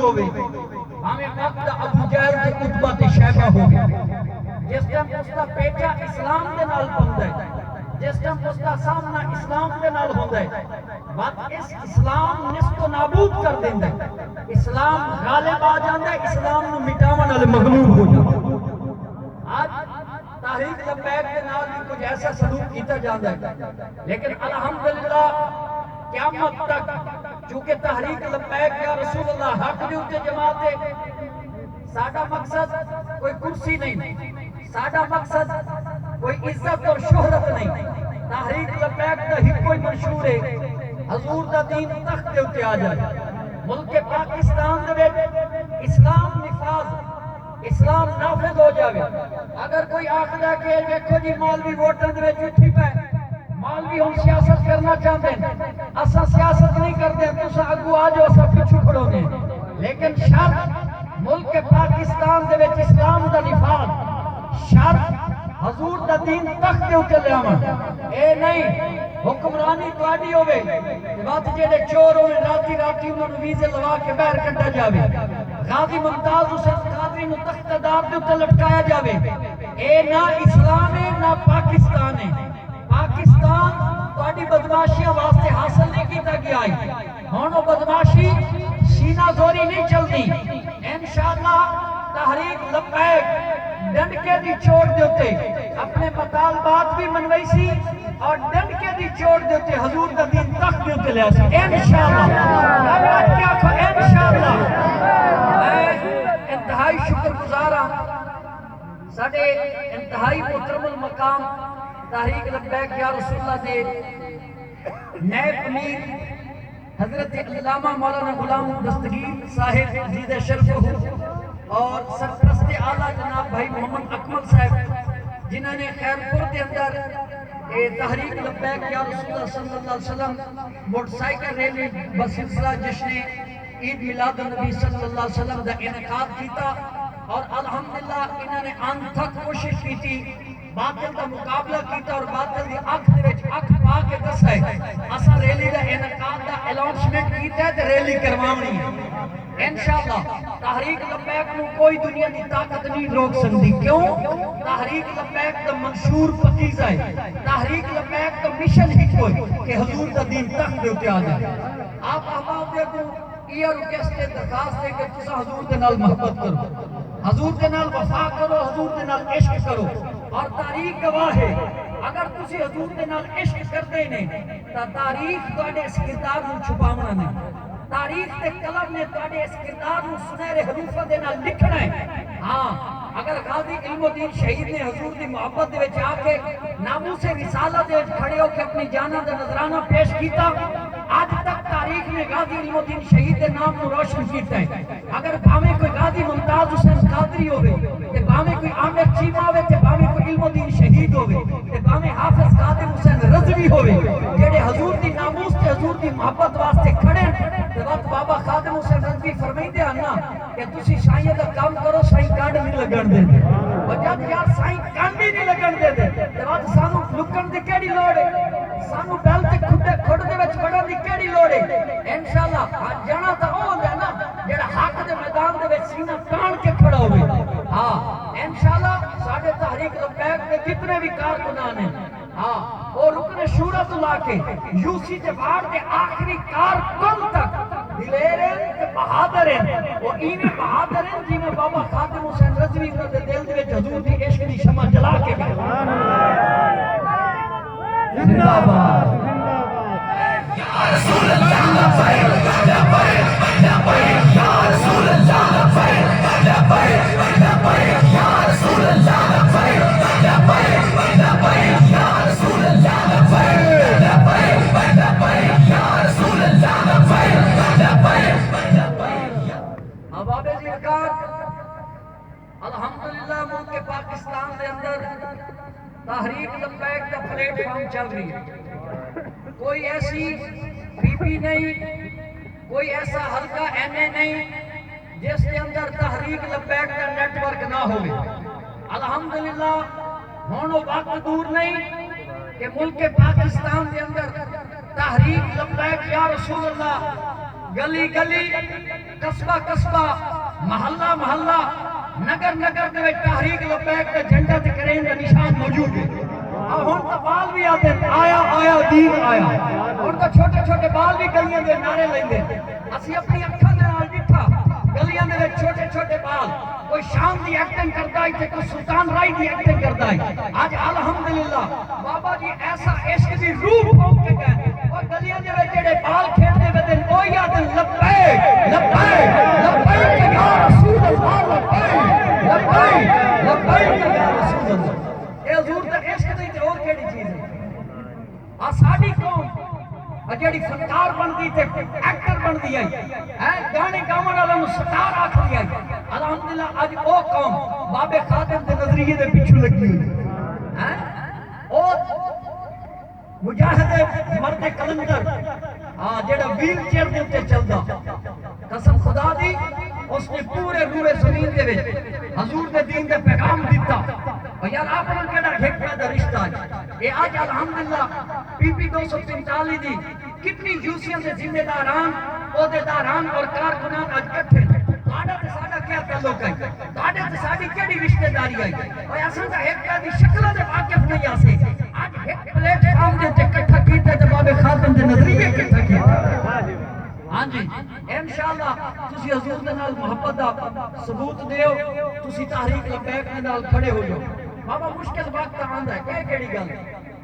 ہوئے ہمیں وقت ابو جہل تے عتبہ تے شیبہ ہو گیا جس ٹائم اس کا بیٹا اسلام دے نال بندا ہے جس ٹائم اس کا سامنا اسلام دے نال ہوندا ہے وقت اس اسلام نست و نابود کر دیندا ہے اسلام غالب آ جاندا ہے اسلام نو مٹاون والے مغلوب ہو جاندے آج تحریک لبیک کے نال بھی کچھ ایسا سلوک کیتا جاتا ہے لیکن الحمدللہ قیامت تک چونکہ تحریک لبیک یا رسول اللہ حق دے اوتے جماعت ہے ساڈا مقصد کوئی کرسی نہیں ساڈا مقصد کوئی عزت اور شہرت نہیں تحریک لبیک دا ہی کوئی منشور ہے حضور دا دین تخت دے اوتے آ جائے ملک پاکستان دے وچ اسلام نفاذ اسلام نافذ ہو جاوے اگر کوئی آخر ہے کہ دیکھو جی مولوی ووٹر دے وچ اٹھی پے مولوی ہم سیاست کرنا چاہتے ہیں اسا سیاست نہیں کرتے تسا اگو آ جاؤ اسا پیچھے کھڑو گے لیکن شرط ملک پاکستان دے وچ اسلام دا نفاذ شرط حضور دا دین تخت دے اوتے لیاون اے نہیں حکمرانی تواڈی ہوے وقت جڑے چور ہوے راتی راتی انہاں نوں ویزے لوا کے باہر کڈا جاوے غازی ممتاز حسین قادری نوں تخت دار دے اوتے لٹکایا جاوے اے نہ اسلام ہے نہ پاکستان ہے پاکستان تواڈی بدماشیاں واسطے حاصل نہیں کیتا گیا ہے ہن او بدماشی سینہ زوری نہیں چلدی انشاءاللہ تحریک لبیک ڈنڈکے دی چوٹ دے اوتے اپنے مطالبات بھی منوائی سی اور ڈنڈکے دی چوٹ دے اوتے حضور دا دین تخت دے اوتے لیا سی انشاءاللہ انشاءاللہ میں انتہائی شکر گزار ہاں ساڈے انتہائی محترم المقام تحریک لبیک یا رسول اللہ دے نائب امیر حضرت علامہ مولانا غلام دستگیر صاحب عزیز شرف اور سرپرست اعلیٰ جناب بھائی محمد اکمل صاحب جنہوں نے خیرپور کے اندر تحریک لبیک یا رسول اللہ صلی اللہ علیہ وسلم موٹر سائیکل ریلی بسلسلہ جشن عید میلاد النبی صلی اللہ علیہ وسلم دا انعقاد کیتا اور الحمدللہ انہوں نے ان تک کوشش کی تھی باطل دا مقابلہ کیتا اور باطل دی اکھ دے وچ اکھ پا کے دسا ہے اسا ریلی دا انعقاد دا الاؤنسمنٹ کیتا ہے تے ریلی کرواونی ہے انشاءاللہ تحریک لبیک نو کوئی دنیا دی طاقت نہیں روک سکتی کیوں تحریک لبیک دا منشور پتیزہ ہے تحریک لبیک دا مشن ہی کوئی کہ حضور دا دین تخت دے اوتے آ جائے آپ احباب دیکھو یہ ریکویسٹ درخواست ہے کہ تسا حضور دے نال محبت کرو حضور دے نال وفا کرو حضور دے نال عشق کرو اور تاریخ گواہ ہے اگر تسی حضور دے نال عشق کرتے ہی نہیں تا تاریخ تواڈے اس کردار نوں چھپاونا نہیں تاریخ تے قلم نے تواڈے اس کردار نوں سنہرے حروفاں دے نال لکھنا ہے ہاں اگر غازی علم الدین شہید نے حضور دی محبت دے وچ آ کے ناموس رسالت دے وچ کھڑے ہو کے اپنی جاناں دا نذرانہ پیش کیتا آج تک تاریخ میں غازی علم الدین شہید کے نام کو روشن کیتا ہے اگر بھاوے کوئی غازی ممتاز حسین قادری ہوئے تے بھاوے کوئی عامر چیمہ ہوئے تے بھاوے کوئی علم الدین شہید ہوئے تے بھاوے حافظ قادر حسین رضوی ہوئے جڑے حضور دی ناموس تے حضور دی محبت واسطے کھڑے تے وقت بابا خادم حسین رضوی فرمائندے ہیں نا کہ تسی سائیں دا کام کرو سائیں کانڈ نہیں لگن دے دے اور جب یار سائیں کانڈ نہیں لگن دے دے تے وقت سانو لکن دی کیڑی لوڑ ہے سانو بیل تے کھڑ دے وچ بڑھن دی کیڑی لوڑ ہے انشاءاللہ جانا تا او ہوندا ہے نا جڑا حق دے میدان دے وچ سینہ تان کے کھڑا ہوئے ہاں انشاءاللہ ساڈے تحریک لبیک دے جتنے بھی کارکنان ہیں ہاں وہ رکن شورا تو لا کے یوسی تے بار دے آخری کارکن تک دلیر ہیں تے بہادر ہیں وہ ایویں بہادر ہیں جی میں بابا خادم حسین رضوی انہوں دے دل دے وچ حضور دی عشق دی شمع جلا کے گئے زندہ باد یا رسول اللہ لبیک لبیک لبیک یا رسول اللہ لبیک لبیک لبیک یا رسول اللہ لبیک لبیک لبیک یا رسول اللہ لبیک لبیک لبیک یا رسول اللہ لبیک لبیک لبیک احباب ذکر الحمدللہ ملک پاکستان دے اندر تحریک لبیک کا پلیٹ فارم چل رہی ہے کوئی ایسی پی پی نہیں کوئی ایسا حلقہ این اے نہیں جس کے اندر تحریک لبیک کا نیٹ ورک نہ ہوئے الحمدللہ ہونو وقت دور نہیں کہ ملک پاکستان کے اندر تحریک لبیک یا رسول اللہ گلی گلی قصبہ قصبہ محلہ محلہ نگر نگر دے وچ تحریک لبیک تے جھنڈا تے کرین دا نشان موجود ہے. ہن تو بال بھی آتے آیا آیا دین آیا. ہن تو چھوٹے چھوٹے بال بھی گلیاں دے نعرے لیندے. اسی اپنی اکھاں دے نال ڈٹھا گلیاں دے وچ چھوٹے چھوٹے بال کوئی شام دی ایکٹنگ کرتا ہے تے کوئی سلطان رائی دی ایکٹنگ کرتا ہے. آج الحمدللہ بابا جی ایسا عشق دی روح پھونک کے گئے اور گلیاں دے وچ جڑے بال کھیلدے وے او یاد لبیک لبیک لبیک یا رسول اللہ لبیک لبیک لبیک یا رسول اللہ. اے حضور دا عشق دی تے اور کیڑی چیز ہے؟ آ ساڈی قوم جڑی فنکار بندی تے ایکٹر بندی ہے گانے گاون والا نو ستار آکھدی ہے. الحمدللہ اج او قوم بابے خادم دے نظریے دے پیچھے لگی ہوئی ہے. او مجاہد مرد کلندر جڑا ویل چیئر دے تے چلدا قسم خدا دی اس نے پورے روئے زمین دے وچ حضور دے دین دے پیغام دیتا. اور یار اپنا کیڑا حکمت دا رشتہ ہے. اے اج الحمدللہ پی پی 245 دی کتنی یوسیاں دے ذمہ داران عہدیداران اور کارکنان اج اکٹھے ہیں. تہاڈا تے ساڈا کیا تعلق ہے؟ تہاڈے تے ساڈی کیڑی رشتہ داری ہے؟ اور اساں دا ایک دی شکل دے واقف نہیں آسے. اج ایک پلیٹ فارم دے اکٹھا کیتے تے بابے خاتم دے نظریے اکٹھا کیتے. ہاں جی انشاءاللہ تسی حضور دے نال محبت دا ثبوت دیو. تسی تحریک لبیک دے نال کھڑے ہو جاؤ. بابا مشکل وقت آندا ہے کیڑی گل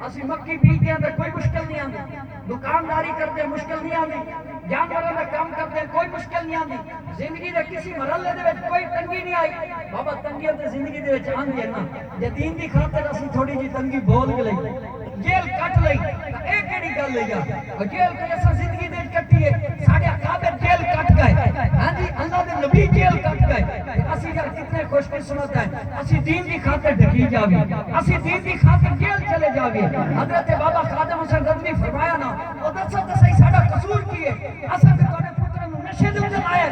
اسی مکی بیجدے تے کوئی مشکل نہیں آندی. دکانداری کرتے مشکل نہیں آندی. جانوراں دا کام کرتے کوئی مشکل نہیں آندی. زندگی دے کسی مرحلے دے وچ کوئی تنگی نہیں آئی. بابا تنگیاں تے زندگی دے وچ آندی ہے نا. جے دین دی خاطر اسی تھوڑی جی تنگی بول کے لئی جیل کٹ لئی اے کیڑی گل ہے یار. جیل تے اساں زندگی دے وچ کٹی ہے. ساڈے اکابر جیل کٹ گئے. ہاں جی اللہ دے نبی جیل کٹ گئے. اسی یار کتنے خوش قسمت ہیں. اسی دین دی خاطر ڈھکی جاوی. اسی دین دی خاطر جیل چلے جاوی. حضرت بابا خادم حسین غزنوی فرمایا نا او دسو تے صحیح ساڈا قصور کی ہے؟ اساں تے تواڈے پتر نوں نشے دے تے لایا.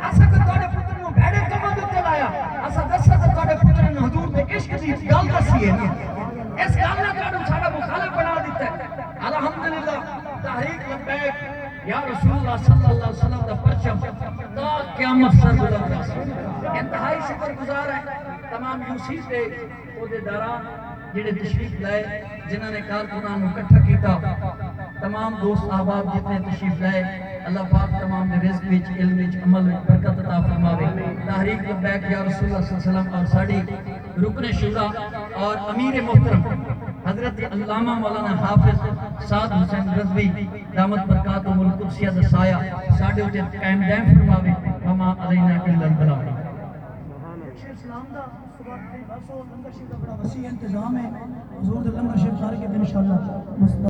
اساں تے تواڈے پتر نوں بھڑے کماں دے تے لایا. اساں دسو تے تواڈے پتر نوں حضور دے عشق دی گل دسی ہے. اس گل نے تانوں ساڈا مخالف بنا دتا ہے. الحمدللہ تحریک لبیک یا رسول اللہ صلی اللہ علیہ وسلم دا پرچم تا قیامت سر بلند رہے. انتہائی شکر گزار ہے تمام یوسی دے عہدیداران جڑے تشریف لائے جنہوں نے کارکنان کو اکٹھا کیتا. تمام دوست احباب جتنے تشریف لائے اللہ پاک تمام دے رزق وچ علم وچ عمل وچ برکت عطا فرماوے. تحریک لبیک یا رسول اللہ صلی اللہ علیہ وسلم اور ساڈی رکن شورا اور امیر محترم حضرت علامہ مولانا حافظ سعد حسین غزنوی دامت برکاتہم القدسیہ دا سایہ ساڈے اوتے قائم دائم فرماوے. وما علینا الا البلاغ. اسلام دا صبح کے 10 لنگر شریف دا بڑا وسیع انتظام ہے. حضور دے لنگر شریف سارے کے انشاءاللہ